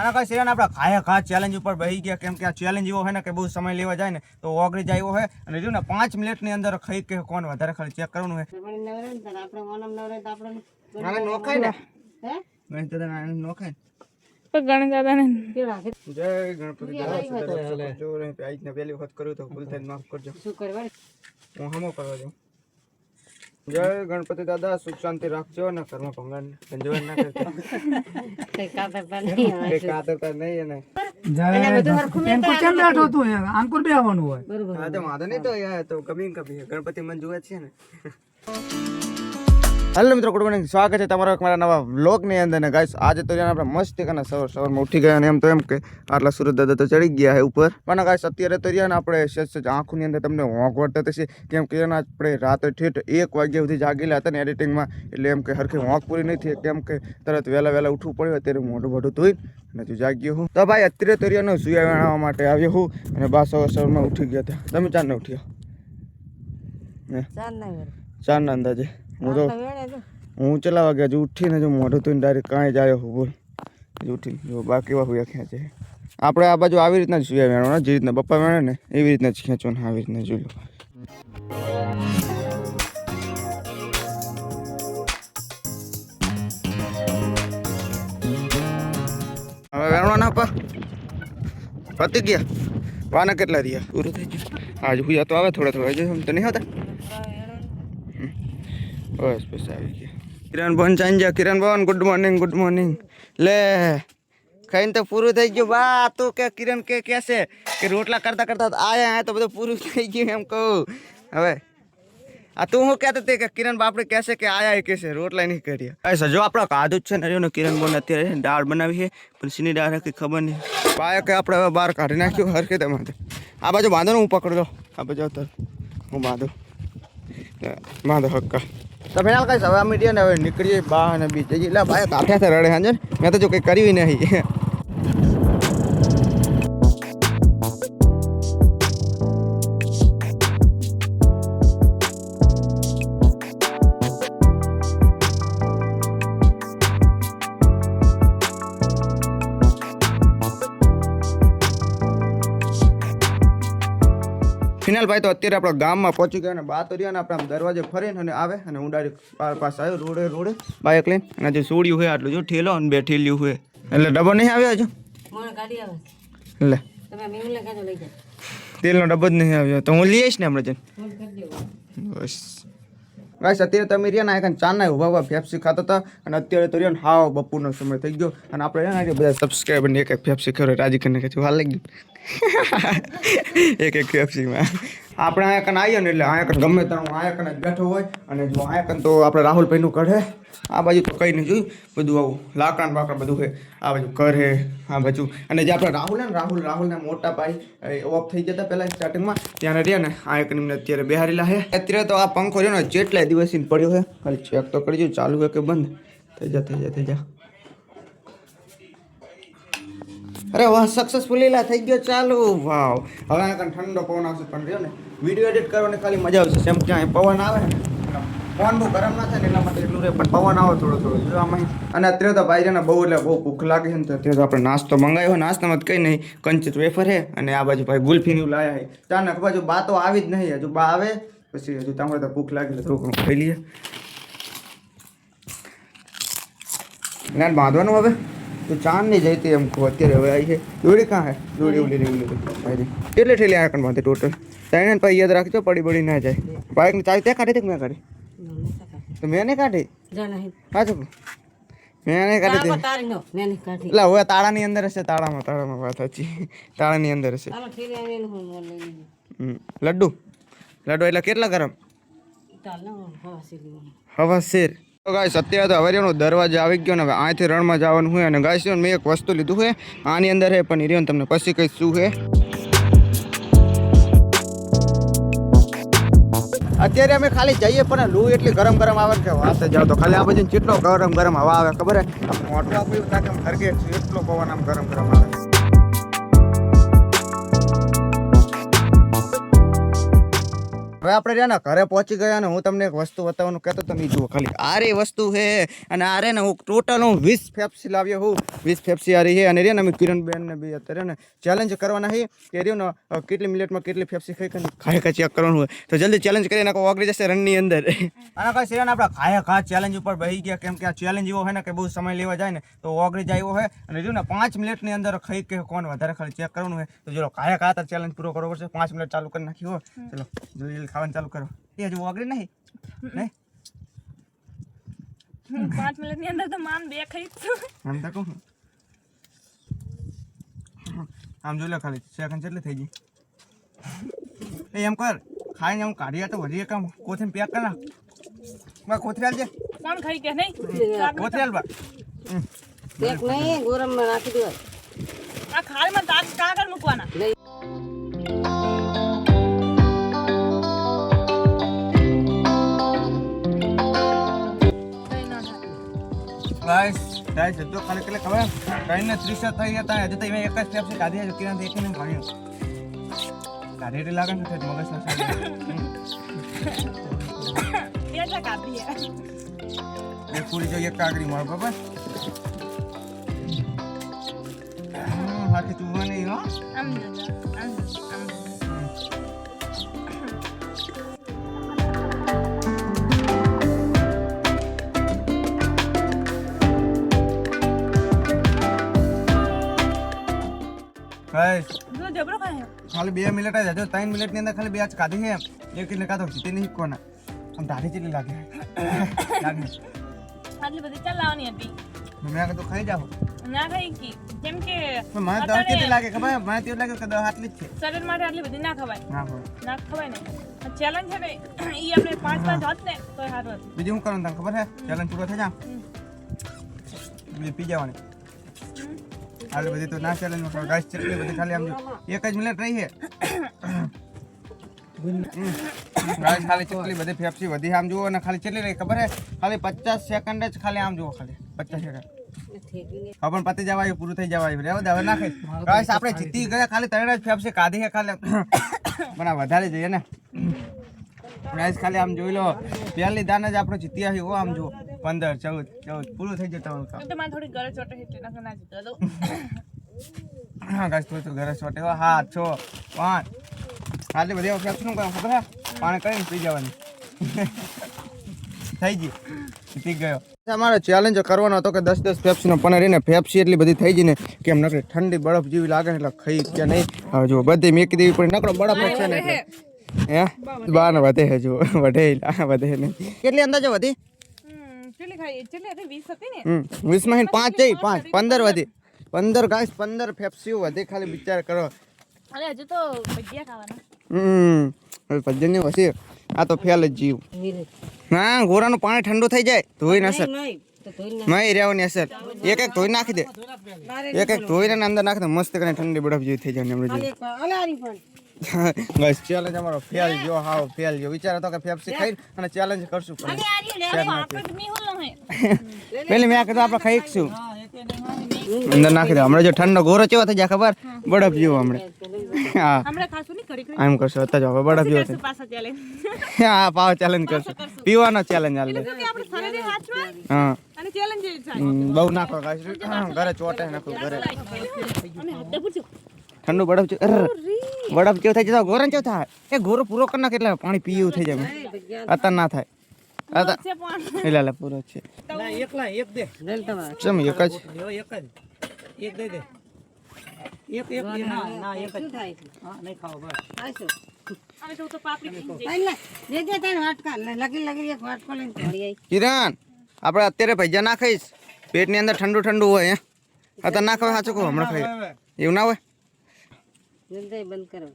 આના કઈ સિવાય આપણે ખાયા ખા ચેલેન્જ ઉપર બેસી ગયા, કેમ કે આ ચેલેન્જ એવો હોય ને કે બહુ સમય લેવા જાય ને તો ઓગળી જાય એવો હોય. અને જો ને 5 મિનિટની અંદર ખાઈ કે કોણ વધારે ખાલી ચેક કરવાનું હોય. નોખાય ને નોખાય. ગણ દાદા ને જય ગણપતિ દાદા. પહેલી વખત કર્યું તો ભૂલ થાય માફ કરજો. શું કરવા હું હમો કરવા જાઉં. જય ગણપતિ દાદા, સુખ શાંતિ રાખજો ને કર્મ ભંગન સંજોન ના કરજો. કઈ કાતરતા નહીં ને અંકુર બે આવવાનું હોય. હા તો વાંધો નહીં તો યાર, તો કભી ગણપતિ મન જુએ છે ને. હેલો મિત્રો, ગુડ મોર્નિંગ, સ્વાગત છે તમારા મારા નવા વ્લોગની અંદર. ને ગાઈસ આજે તો આપણે મસ્ત અને સવારમાં ઉઠી ગયા અને એમ તો એમ કે આટલા સુરત દાદા તો ચડી ગયા છે ઉપર. પણ ગાઈસ અત્યારે તો રહ્યા ને આપણે સહેજ આંખોની અંદર તમને હોંક વળતા થશે, કેમ કે એના આપણે રાતે ઠેઠ 1 વાગ્યા સુધી જાગેલા હતા ને એડિટિંગમાં, એટલે એમ કે હરખી હોંક પૂરી નહીં થઈ, કેમ કે તરત વહેલા ઉઠવું પડ્યું. અત્યારે મોઢું મોઢું ધોઈ અને તું જાગ્યો હું તો ભાઈ અત્યારે તો રહ્યાનો સુયા વેણાવવા માટે આવ્યો હું. અને બા સવારમાં ઉઠી ગયા હતા. તમે ચાર ને ઉઠ્યા? ચાર ના અંદાજે. હું ચલા વાગ્યા જો ઉઠીને જો મોઢું તો ડાયરેક્ટ કાંઈ જાય હું બોલ ઉઠીને જો બાકી એવા હુયા ખેંચે. આપણે આ બાજુ આવી રીતના જ સુયા વેણવાના, જે રીતના પપ્પા વેણે ને એવી રીતના જ ખેંચવાના, આવી રીતના જોઈ લો. હવે વેણવાના પા પતી ગયા. વાના કેટલા રહ્યા? પૂરું થઈ ગયું. આજ હુયા તો આવે થોડા જો તો નહીં હોતા. બસ બસ આવી ગયા. કિરણ બોન ચાંજા, કિરણ બોન ગુડ મોર્નિંગ. લે ખાઈને તો પૂરું થઈ ગયું. બા તું કે કિરણ કે કહેશે કે રોટલા કરતા આયા તો બધું પૂરું થઈ ગયું એમ કહું. હવે આ તું શું કહેતો હતી કે કિરણ બાપડે કહેશે કે આયા એ કહેશે રોટલા નહીં કર્યા. જો આપણે કાધું જ છે ને રહ્યો કિરણ બોન અત્યારે દાળ બનાવી છે, પણ સીની દાળ કઈ ખબર નહીં. બાય કે આપણે હવે બહાર કાઢી નાખ્યું હરખે તમારે. આ બાજુ બાંધો ને હું પકડ દો. આ બાજુ આવતો હું બાંધો હક્કા. તો ફિનાલ કઈ હવે અમે ને હવે નીકળીએ બા અને બીજે એટલે ભાઈ કાઠ્યા રડે હાજર. મેં તો જો કંઈ કર્યું નહીં. ફિનાલ ભાઈ તો અત્યારે આપણા ગામમાં પહોંચી ગયા અને બા તો રહ્યા ને આપણે આમ દરવાજે ફરીને અને આવે અને હું ડાયરેક્ટ પાસે આવ્યો રોડે બાઇક લઈને. અને જે સોડ્યું હોય આટલું જો ઠેલો અને 2 ઠેલ્યું હોય એટલે ડબ્બો નહીં આવ્યો હજુ. એટલે તેલનો ડબ્બો જ નહીં આવ્યો તો હું લઈ આવીશ ને હમણાં જઈને. બસ ગાઈસ અત્યારે તમે રહ્યા ને આ ચાના ઉભા ફેફસી ખાતા હતા અને અત્યારે તો રહ્યા ને હાવ બપોરનો સમય થઈ ગયો અને આપણે બધા સબસ્ક્રાઈબરને એક ફેફસી ખરો રાજી કરીને કે હાલ લાગી એક ફેફસીમાં આપણે અહીંયા કન આવીએ ને એટલે અહીંયા કન ગમે ત્યાં અહીંયા કન જ બેઠો હોય. અને જો અહીંયા કન તો આપણે રાહુલભાઈનું કઢે. આ બાજુ તો કંઈ નહીં જોયું, બધું આવું લાકડા બાકડા બધું છે. આ બાજુ ઘર હે આ બાજુ. અને જે આપણે રાહુલના મોટા ભાઈ ઓફ થઈ જતા પહેલાં સ્ટાર્ટિંગમાં ત્યાં રહ્યા ને આ એક એમને અત્યારે બેહારેલા છે. અત્યારે તો આ પંખો રહ્યો ને જેટલાય દિવસથી પડ્યો છે, ખાલી ચેક તો કરજો ચાલુ છે કે બંધ. થઈ જા. અરે વાહ, સક્સેસફુલી થઈ ગયો ચાલુ. વાવ. હવે આ ઠંડો પવન આવશે, પણ રહ્યો ને વિડીયો એડિટ કરવાની ખાલી મજા આવશે. કેમ કે અહીં પવન આવે ને ફોન બહુ ગરમ ના થાય ને એટલા માટે એટલું રહે, પણ પવન આવે થોડો જો આમાં. અને અત્યારે તો ભાઈ ને બહુ ભૂખ લાગે છે ને, તો અત્યારે તો આપણે નાસ્તો મંગાવ્યો. નાસ્તામાં કંઈ નહીં, કંચિત વેફર છે અને આ બાજુ ભાઈ ગુલ્ફીનું લાયા છે. ચાનક બાજુ બા તો આવી જ નહીં, હજુ બા આવે પછી હજુ તમારે તો ભૂખ લાગી થોડું ખાઈ લઈએ. ના બાંધવાનું હવે તો ચાંદ નહીં જઈતી એમ કહું. અત્યારે હવે આવી છે દોડી કાં હે દોડી ઉલી એટલે ઠેલી આ કણ બાંધે ટોટલ ત્રણ પછી યાદ રાખજો પડી ના જાય. બાઇકની ચાવી ત્યાં કાઢી હતી મેં કાઢી તો મેં નહીં કાઢી. હા તો મેં નહીં કાઢી એટલે હવે તાળાની અંદર હશે. તાળામાં વાત સાચી, તાળાની અંદર હશે. લડ્ડુ એટલે કેટલા ગરમ? હવા શેર. તો ગાઈસ અત્યારે તો હવેનો દરવાજો આવી ગયો ને હવે અહીંથી રણમાં જવાનું હોય. અને ગાઈસ મેં એક વસ્તુ લીધું છે આની અંદર છે, પણ હિરિયન તમને પછી કઈ શું છે. અત્યારે અમે ખાલી જઈએ પણ લૂ એટલી ગરમ આવે કે વાત જાવ તો ખાલી આ બાજુ કેટલો ગરમ હવા આવે ખબર હે. મોટો આપ્યું તાકે હરગે એટલો પવન આમ ગરમ આવે. હવે આપણે રહ્યા ને ઘરે પહોંચી ગયા ને હું તમને એક વસ્તુ બતાવવાનું કહેતો તમે જુઓ ખાલી આ રે વસ્તુ છે અને આ રે ને હું ટોટલ હું 20 ફેપ્સી લાવ્યો હું 20 ફેપ્સી આ રહી છે અને રે ને અમે કિરણબેન ને બી અત્યારે ને ચેલેન્જ કરવાના છે કે રહ્યું ને કેટલી મિનિટમાં કેટલી ફેપ્સી ખાઈ ચેક કરવાનું હોય તો જલ્દી ચેલેન્જ કરી નાખો ઓગળી જશે રનની અંદર આના કાંઈ સિવાય આપણે ખાયા ચેલેન્જ ઉપર બેસી ગયા કેમ કે આ ચેલેન્જ એવો હોય ને કે બહુ સમય લેવા જાય ને તો ઓગળી જાય એવો હોય અને જો ને 5 મિનિટની અંદર ખાઈ કે કોણ વધારે ખાલી ચેક કરવાનું હોય તો ચલો ખાયા તો ચેલેન્જ પૂરો કરવો પડશે 5 મિનિટ ચાલુ કરી નાખી હો ચલો જલ્દી ખાવાનું ચાલુ કરો એ હજુ ઓગળી નહીં 5 મિનિટની અંદર તો માન 2 ખાઈ આમ તો કહું આમ જો લે ખાલી સેકન્ડ કેટલી થઈ ગઈ એ એમ કર ખાઈને હું કાઢીએ તો વધી કામ કોથીને પેક કર નાખ બા કોથરી આલજે કોણ ખાઈ કે નહીં કોથરી આલ બા પેક નહીં ગોરમમાં નાખી દેવાય આ ખાલમાં દાંત કાગળ મૂકવાના ગાઈસ તો ખાલી કેટલે ખબર કઈને 30 થઈ ગયા હજી તો એક જ સ્ટેપ છે કાઢી છે કિરણ એક ને ખાણી કાઢી એટલે લાગે છે મગજ ના કેટલા કાપી એક પૂરી જો એક કાગડી મારો બાબા હાથી તું નહીં હો આમ ગાઈસ જો જબરો ખાય ખાલી 2 મિનિટ જ હજુ 3 મિનિટની અંદર ખાલી 2 જ કાઢી છે એક ને કાઢો જીતે નહીં કોના આમ દાઢી જેટલી લાગે આટલી બધી ચલાવવાની હતી મેં કીધું ખાઈ જાઓ ના ખાઈ કી કેમ કે મને દસ કેટલી લાગે ખબર મને તેવું લાગે કે દસ આટલી જ છે શરીર માટે આટલી બધી ના ખવાય ના ને ચેલેન્જ છે ને ઈ આપણે 5 હોત ને તો સારું હતું બીજું શું કરું તને ખબર છે ચેલેન્જ પૂરો થઈ જા પી જવાની આટલી બધી તો ના ચેલેન્જ માં ગાઈસ ચટલી બધી ખાલી આમ એક જ મિનિટ રહી છે ગાઈસ ખાલી ચટલી બધી ફેફસી વધી આમ જુઓ અને ખાલી ચટલી રહી ખબર છે ખાલી 50 સેકન્ડ જ ખાલી આમ જુઓ ખાલી 50 સેકન્ડ હવે પતી જવાય પૂરું થઈ જવાય રહેવા હવે નાખે ગાઈસ આપણે જીતી ગયા ખાલી 3 જ ફેફસી કાઢી છે ખાલી પણ વધારે જોઈએ ને ગાઈસ ખાલી આમ જોઈ લો પહેલી દાન જ આપણે જીત્યા છે ઓ આમ જુઓ 15 14 પૂરું થઈ જતું તમારું કામ તો મને થોડી ગળે ચોટે એટલે ના જીતો દો હા ગાઈસ તો ઘરે છોટે હા 6 5 આટલી બધી ફેફસી નું કામ ખબર છે પાણી કરીને પી જવાની થઈ ગઈ જીતી ગયો અમારો ચેલેન્જ કરવાનો હતો કે 10 ફેફસી નો પણ રહીને ફેફસી એટલી બધી થઈ ગઈ ને કે એમ નકરી ઠંડી બરફ જેવી લાગે ને એટલે ખાઈ કે નહીં હવે જો બધી મેકી દેવી પડી નકરો બરફ છે ને એટલે હે બાર વધે છે જો વધે નહીં કેટલી અંદાજે વધી કેટલી ખાઈ કેટલી હતી 20 હતી ને 20 માં 5 જઈ 5 15 વધી 15 ગાઈસ 15 ફેફસી વધી ખાલી વિચાર કરો અને હજુ તો ભજીયા ખાવાના હવે ભજનની વસી આ તો ફેલ જ જીવ હા ગોરાનું પાણી ઠંડુ થઈ જાય ધોઈ ના સર નહીં તો ધોઈ નહીં રહેવાની અસર એક ધોઈ નાખી દે એક ધોઈને અંદર નાખી દે મસ્ત કરીને ઠંડી બરફ જેવી થઈ જાય હમણાં અલારી પણ બસ ચેલેન્જ અમારો ફેલ જો હાવ ફેલ જો વિચાર હતો કે ફેફસી ખાઈ અને ચેલેન્જ કરશું પેલી મેં કીધું આપણે ખાઈશું અંદર નાખી દે હમણાં જો ઠંડો ગોરો કેવો થઈ જાય ખબર બરફ જેવો હમણાં હા હમણાં ખાશું નહીં ઘડી એમ કરશો અત્યારે હવે બરફ જેવો થઈ પાછા ચેલેન્જ હા પાવ ચેલેન્જ કરશું પીવાનો ચેલેન્જ હાલ આપણે શરીરે હાથ હોય હા અને ચેલેન્જ થાય બહુ નાખો ગાઈસ ઘરે ચોટે નાખો ઘરે અને હાથે પૂછો ઠંડુ બરફ બરફ કેવું થઈ જતો ગોરન કેવું થાય એ ગોરો પૂરો કરી નાખે એટલે પાણી પીવું થઈ જાય અત્યારે ના થાય એટલે પૂરો છે એકલા એક દે ચમ એક જ એક દે દે એક ના એક જ હા નહીં ખાઓ બસ આસો અમે તો પાપડી ખાઈ પહેલા દે દે તને વાટકા લગી એક વાટકો લઈને ઘડી આવી કિરણ આપણે અત્યારે ભજીયા ના ખાઈશ પેટની અંદર ઠંડુ ઠંડુ હોય હે અત્યારે ના ખાવે સાચું કહું હમણાં ખાઈ એવું ના હોય જલ્દી બંધ કરો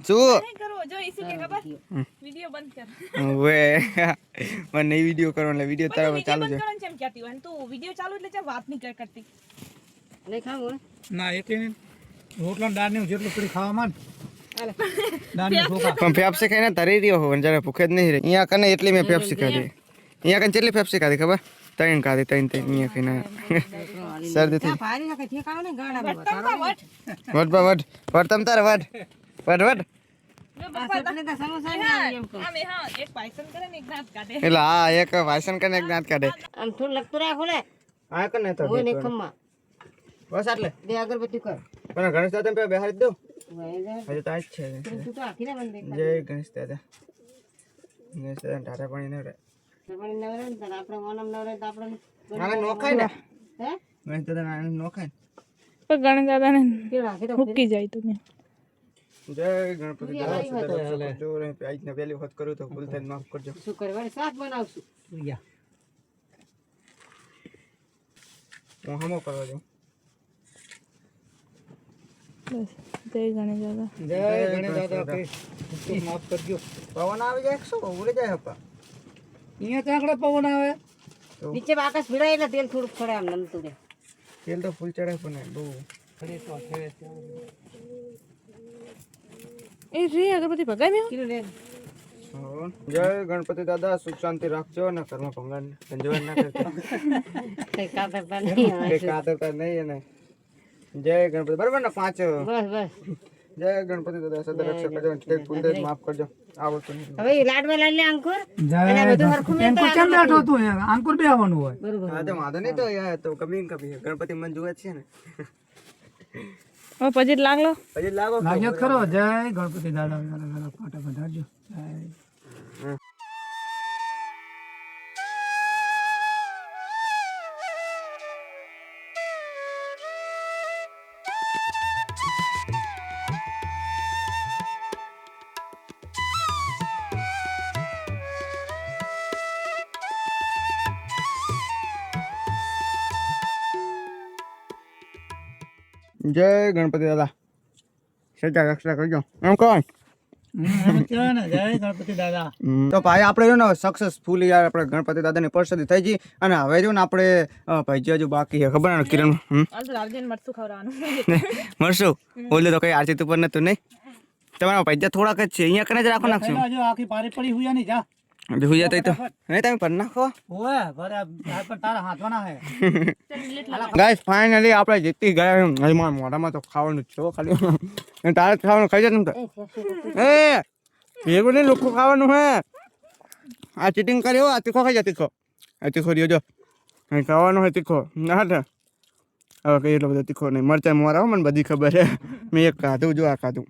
શું નહીં કરો જો ઇસુ કે ખબર વિડિયો બંધ કર વે મને નહીં વિડિયો કરવાનો એટલે વિડિયો તારા ચાલુ છે કરવાનું છે એમ કહેતી હોય તું વિડિયો ચાલુ એટલે વાત નહીં કરતી નહીં ખાવું ના એટલે નહીં રોટલા દાળ ને જેટલું પડી ખાવા માંડ દાળ ને ઠોકા પણ ફેફસી ખાઈને તરી રહ્યો હો જરા ભૂખે જ નહીં રહે અહીંયા કને એટલી મેં ફેફસી ખાધી અહીંયા કને કેટલી ફેફસી ખાધી ખબર 3 ખાધી 3 અહીંયા ખાઈને શરદી થઈ ભારી નાખે ઠેકાણો ને ગાડા વટ તમ તારે વટ આ ચટણી તો સમોસા ને આવી એમ કહું. આમ એ હા એક પાયસન કરે ને એક દાંત કાઢે એટલે હા એક વાસણ કરીને એક દાંત કાઢે આમ થોડું લગતું રાખો ને આ કને તો હોય ને ખમ્મા બસ આટલે બે અગરબત્તી કર પણ ગણેશ દાદા પે બેહારી દો હોય જા. હજુ તો આ જ છે તું તો આખી ના બંધ જય ગણેશ દાદા ટાટા પાણી ને રે પણ નવરે ને તારે આપણે ઓનમ નવરે તો આપણે આને નોખાય ને હે ગણેશ દાદા આને નોખાય પણ ગણેશ દાદાને કે રાખી દો મૂકી જાય તમે જય ગણપતિ દાદા જો રે આજ ને પહેલી વખત કરું તો ભૂલ થાય માફ કરજો શું કરવાનું શાક બનાવશું યા હું હમો કરવા જાઉં બસ જય ગણેશ દાદા જય ગણેશ દાદા કે તું માફ કરજો. પવન આવી જાય કે શું ઉડી જાય હપા અહીંયા ચાંકડે પવન આવે. નીચે આકાશ ભીડાય એટલે તેલ થોડુંક છોડે આમ નમતું રહે તેલ તો ફૂલ ચડે પણ બહુ એ રે અગરબત્તી ભગાઈ મેં કીધું લે જય ગણપતિ દાદા સુખ શાંતિ રાખજો ને કર્મ ભંગન સંજોન ના કરતા કઈ કાતરતા નહીં આવે. કે કાતરતા નહીં એને જય ગણપતિ બરાબર ને 5 બસ બસ જય ગણપતિ દાદા સદા રક્ષા કરજો ઠીક ભૂલ થાય તો માફ કરજો આવો તો હવે ઈ લાડવા લાડ લે અંકુર અને આ બધું હરખું મેં અંકુર કેમ બેઠો તું અહીંયા? અંકુર બે આવવાનું હોય. બરોબર હા તો વાંધો નહીં તો યાર તો કભી ને કભી ગણપતિ મન જુએ છે ને હવે પછી લાગલો પછી લાગો લાગ્યો જ ખરો. જય ગણપતિ દાદા ફાટા વધારજો. જય જય ગણપતિ દાદા સદા રક્ષા કરજો એમ કહો એમ જ કહેવાય ને, જય ગણપતિ દાદા. તો ભાઈ આપણે જો ને સક્સેસફુલ યાર આપણે ગણપતિ દાદાની પરસાદી થઈ ગઈ અને હવે જો ને આપણે ભાઈ હજુ બાકી છે ખબર ને કિરણ હાલ તો રાવજીને મરચું ખવડાવવાનું મળશું ઓલે તો કઈ આરતી ઉપર નતું નહીં તમારા પૈસા થોડાક જ છે અહીંયા કને જ રાખો નાખશું પહેલા જો આખી પારી પડી હુયા નહીં જા. ભૂયા તો નહીં તમે પર નાખો ઓય ભરે આ પણ તારા હાથવાના હે. ગાઈસ ફાઇનલી આપણે જીતી ગયા હજી મારા મોઢામાં તો ખાવાનું જ છે હો ખાલી તારે ખાવાનું ખાઈ જાય ને એ ભેગું નહીં લોકો ખાવાનું હે આ ચીટિંગ કર્યો આ તીખો ખાઈ જા તીખો આ તીખો રહ્યો જો અહીં ખાવાનું હોય તીખો ના હવે કઈ એટલો બધો તીખો નહીં મરચાં મોરા હો મને બધી ખબર છે મેં એક ખાધું જો આ ખાધું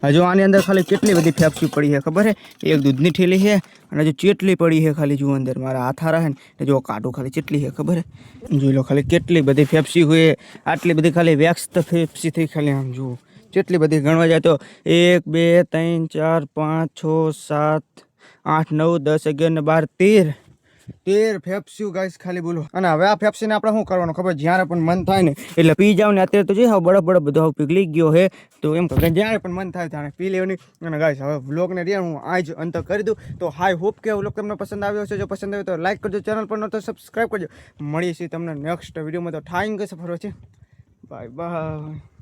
હજુ આની અંદર ખાલી કેટલી બધી ફેફસી પડી છે ખબર છે એક દૂધની ઠેલી છે અને હજુ ચેટલી પડી છે ખાલી જુઓ અંદર મારા હાથ હારા છે ને જો કાઢું ખાલી ચેટલી છે ખબર છે જોઈ લો ખાલી કેટલી બધી ફેફસી હોય આટલી બધી ખાલી વેક્સ તો ફેફસી થઈ ખાલી આમ જુઓ કેટલી બધી ગણવા જાય તો 1 2 3 4 5 6 7 8 9 10 11 ને 12 13 ફેફસી ગાઈસ ખાલી બોલો અને હવે આ ફેફસીને આપણે શું કરવાનું ખબર જ્યારે પણ મન થાય ને એટલે પી જાવ ને અત્યારે તો જે હવે બળબ બધો હવે પીગળી ગયો છે તો એમ કે જ્યારે પણ મન થાય ત્યારે પી લેવાની અને ગાઈસ હવે વ્લોગને રે હું આજ અંત કરી દઉં તો હાઈ હોપ કે વ્લોગ તમને પસંદ આવ્યો છે જો પસંદ આવ્યો તો લાઈક કરજો ચેનલ પર ન તો સબસ્ક્રાઈબ કરજો મળીએ છીએ તમને નેક્સ્ટ વિડીયોમાં તો ઠાઈંગ કશે ફરવા છે બાય બાય